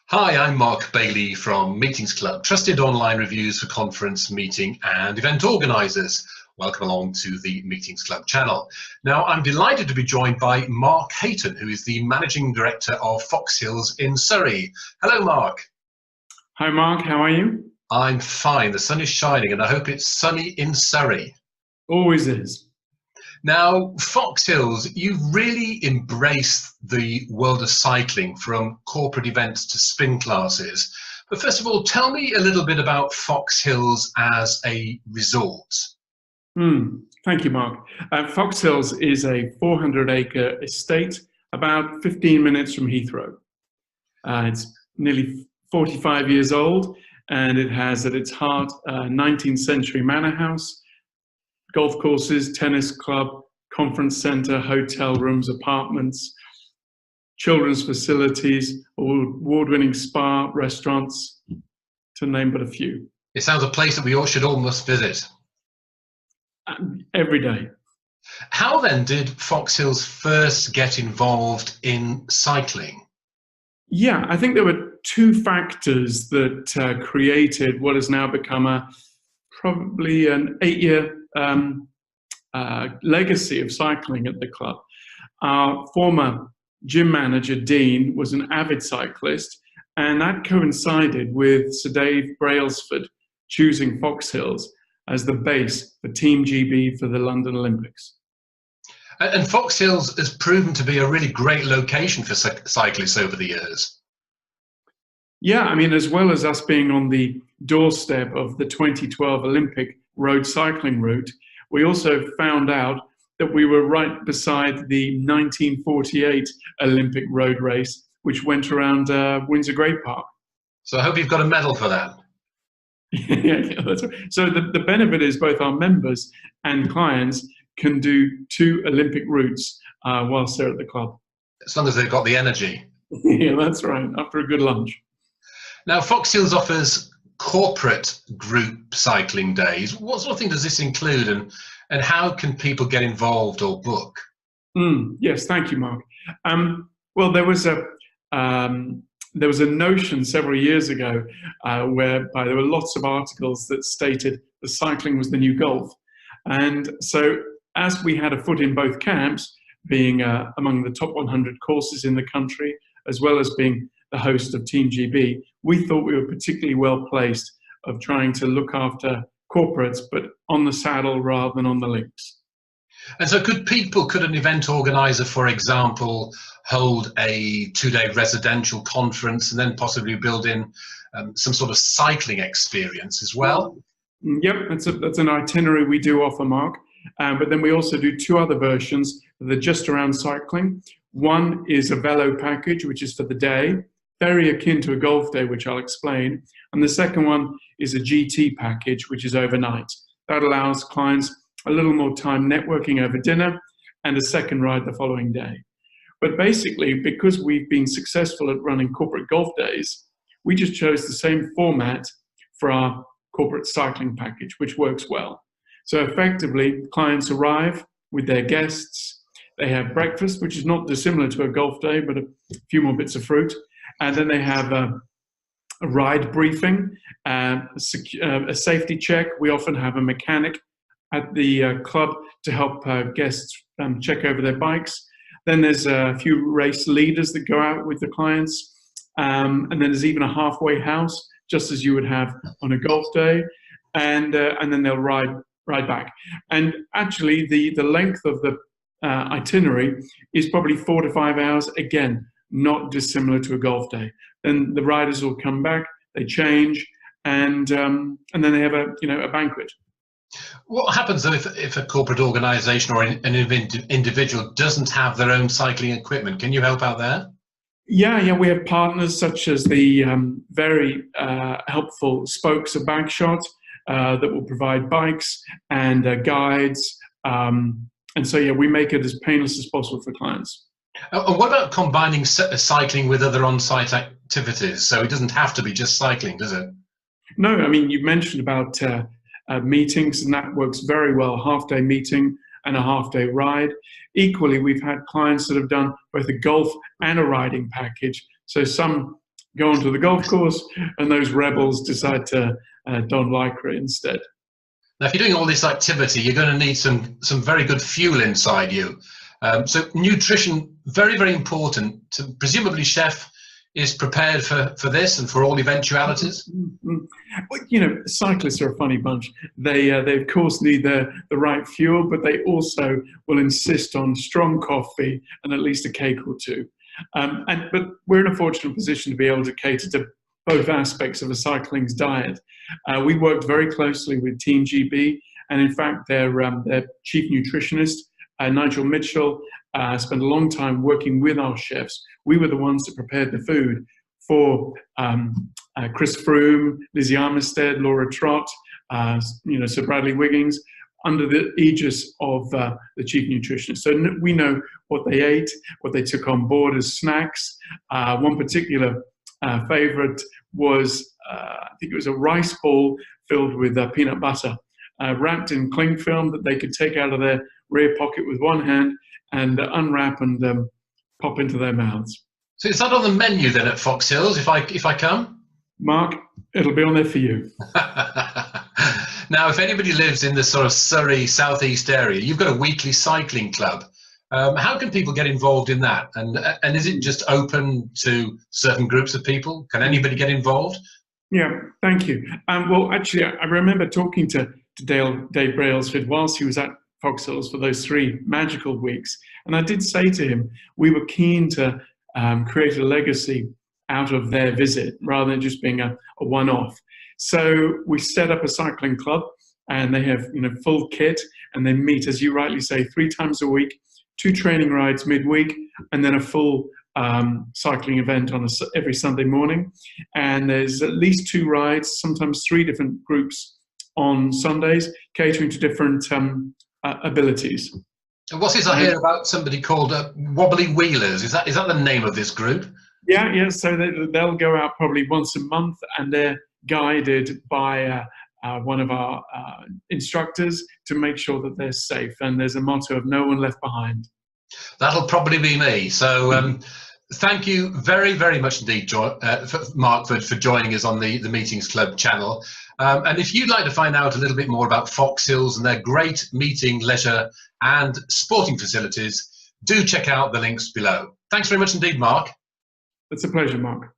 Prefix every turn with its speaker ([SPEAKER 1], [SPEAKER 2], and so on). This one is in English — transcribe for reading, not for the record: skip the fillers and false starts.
[SPEAKER 1] Hi, I'm Mark Bailey from Meetings Club, trusted online reviews for conference, meeting and event organisers. Welcome along to the Meetings Club channel. Now, I'm delighted to be joined by Marc Hayton, who is the Managing Director of Foxhills in Surrey. Hello, Mark.
[SPEAKER 2] Hi, Mark. How are you?
[SPEAKER 1] I'm fine. The sun is shining and I hope it's sunny in Surrey.
[SPEAKER 2] Always is.
[SPEAKER 1] Now, Foxhills, you've really embraced the world of cycling, from corporate events to spin classes. But first of all, tell me a little bit about Foxhills as a resort.
[SPEAKER 2] Thank you, Mark. Foxhills is a 400-acre estate about 15 minutes from Heathrow. It's nearly 45 years old, and it has at its heart a 19th century manor house, golf courses, tennis club, conference centre, hotel rooms, apartments, children's facilities, award-winning spa, restaurants, to name but a few.
[SPEAKER 1] It sounds a place that we all should almost visit.
[SPEAKER 2] Every day.
[SPEAKER 1] How then did Foxhills first get involved in cycling?
[SPEAKER 2] Yeah, I think there were two factors that created what has now become probably an 8-year legacy of cycling at the club. Our former gym manager, Dean, was an avid cyclist, and that coincided with Sir Dave Brailsford choosing Foxhills as the base for Team GB for the London Olympics.
[SPEAKER 1] And Foxhills has proven to be a really great location for cyclists over the years.
[SPEAKER 2] Yeah, I mean, as well as us being on the doorstep of the 2012 Olympic road cycling route, we also found out that we were right beside the 1948 Olympic road race, which went around Windsor Great Park.
[SPEAKER 1] So I hope you've got a medal for that.
[SPEAKER 2] Yeah, that's right. So the benefit is both our members and clients can do 2 Olympic routes whilst they're at the club.
[SPEAKER 1] As long as they've got the energy.
[SPEAKER 2] Yeah, that's right, after a good lunch.
[SPEAKER 1] Now, Foxhills offers corporate group cycling days. What sort of thing does this include, and how can people get involved or book?
[SPEAKER 2] Yes, thank you, Mark. Well, there was a notion several years ago whereby there were lots of articles that stated that cycling was the new golf. And so as we had a foot in both camps, being among the top 100 courses in the country, as well as being the host of Team GB, we thought we were particularly well placed of trying to look after corporates, but on the saddle rather than on the links.
[SPEAKER 1] And so could an event organizer, for example, hold a 2-day residential conference and then possibly build in some sort of cycling experience as well?
[SPEAKER 2] Yep, that's an itinerary we do offer, Mark. But then we also do 2 other versions that are just around cycling. One is a velo package, which is for the day, very akin to a golf day, which I'll explain. And the second one is a GT package, which is overnight. That allows clients a little more time networking over dinner and a second ride the following day. But basically, because we've been successful at running corporate golf days, we just chose the same format for our corporate cycling package, which works well. So effectively, clients arrive with their guests. They have breakfast, which is not dissimilar to a golf day, but a few more bits of fruit. And then they have a ride briefing, a safety check. We often have a mechanic at the club to help guests check over their bikes. Then there's a few race leaders that go out with the clients. And then there's even a halfway house, just as you would have on a golf day. And then they'll ride back. And actually, the length of the itinerary is probably 4 to 5 hours, again, not dissimilar to a golf day. Then the riders will come back, they change, and then they have a banquet.
[SPEAKER 1] What happens though if a corporate organisation or an individual doesn't have their own cycling equipment? Can you help out there?
[SPEAKER 2] Yeah, we have partners such as the very helpful Spokes of Bagshot that will provide bikes and guides. And so, yeah, we make it as painless as possible for clients.
[SPEAKER 1] And what about combining cycling with other on-site activities? So it doesn't have to be just cycling, does it?
[SPEAKER 2] No, I mean, you mentioned about meetings, and that works very well, half-day meeting and a half-day ride. Equally, we've had clients that have done both a golf and a riding package. So some go onto the golf course, and those rebels decide to don lycra instead.
[SPEAKER 1] Now, if you're doing all this activity, you're going to need some very good fuel inside you. So nutrition, very, very important. Presumably, chef is prepared for this and for all eventualities.
[SPEAKER 2] Well, you know, cyclists are a funny bunch. They of course need the right fuel, but they also will insist on strong coffee and at least a cake or two. But we're in a fortunate position to be able to cater to both aspects of a cycling's diet. We worked very closely with Team GB, and in fact, their chief nutritionist, Nigel Mitchell, spent a long time working with our chefs. We were the ones that prepared the food for Chris Froome, Lizzie Armistead, Laura Trott, Sir Bradley Wiggins, under the aegis of the chief nutritionist. So we know what they ate, what they took on board as snacks. One particular favorite was, I think it was a rice ball filled with peanut butter, wrapped in cling film that they could take out of their rear pocket with one hand and unwrap and pop into their mouths.
[SPEAKER 1] So is that on the menu then at Foxhills if I come?
[SPEAKER 2] Mark, it'll be on there for you.
[SPEAKER 1] Now, if anybody lives in the sort of Surrey southeast area, you've got a weekly cycling club. How can people get involved in that? And is it just open to certain groups of people? Can anybody get involved?
[SPEAKER 2] Yeah, thank you. Well, actually, I remember talking to Dave Brailsford whilst he was at Foxhills for those 3 magical weeks. And I did say to him, we were keen to create a legacy out of their visit rather than just being a one-off. So we set up a cycling club, and they have full kit, and they meet, as you rightly say, 3 times a week, 2 training rides midweek, and then a full cycling event on every Sunday morning. And there's at least 2 rides, sometimes 3 different groups on Sundays, catering to different abilities.
[SPEAKER 1] And what's this I hear about somebody called Wobbly Wheelers? Is that the name of this group?
[SPEAKER 2] Yeah. So they'll go out probably once a month, and they're guided by one of our instructors to make sure that they're safe. And there's a motto of no one left behind.
[SPEAKER 1] That'll probably be me. So thank you very, very much indeed, Mark, for joining us on the Meetings Club channel. And if you'd like to find out a little bit more about Foxhills and their great meeting, leisure and sporting facilities, do check out the links below. Thanks very much indeed, Mark.
[SPEAKER 2] It's a pleasure, Mark.